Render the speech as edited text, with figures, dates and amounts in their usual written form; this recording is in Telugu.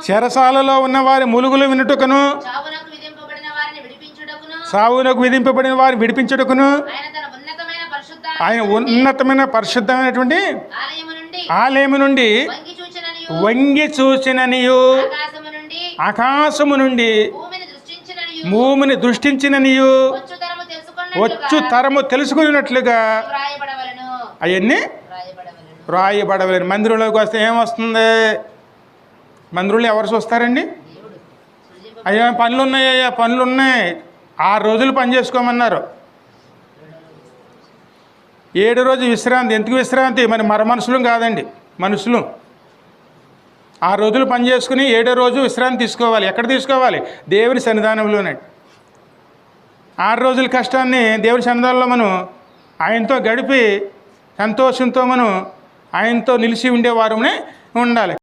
చెరసాలలో ఉన్న వారి మూలుగులు వినుటకును సావునకు విధింపబడిన వారిని విడిపించుటకును ఆయన ఉన్నతమైన పరిశుద్ధమైనటువంటి ఆలయము నుండి వంగి చూచిననియు ఆకాశము నుండి భూమిని దృష్టించిననియు వచ్చు తరము తెలుసుకున్నట్లుగా అవన్నీ రాయబడవలేను. మందిరంలోకి వస్తే ఏమొస్తుంది? మందిరంలో ఎవరు చూస్తారండి? అయ్యా పనులు ఉన్నాయి, అయ్యా పనులు ఉన్నాయి, 6 రోజులు పని చేసుకోమన్నారు. 7 రోజు విశ్రాంతి. ఎందుకు విశ్రాంతి? మరి మనుషులు కాదండి, మనుషులు 6 రోజులు పని చేసుకుని 7వ రోజు విశ్రాంతి తీసుకోవాలి. ఎక్కడ తీసుకోవాలి? దేవుని సన్నిధానంలోనే. 6 రోజుల కష్టాన్ని దేవుని సన్నిధానంలో మనం ఆయనతో గడిపి సంతోషంతో మనం ఆయనతో నిలిచి ఉండేవారమే ఉండాలి.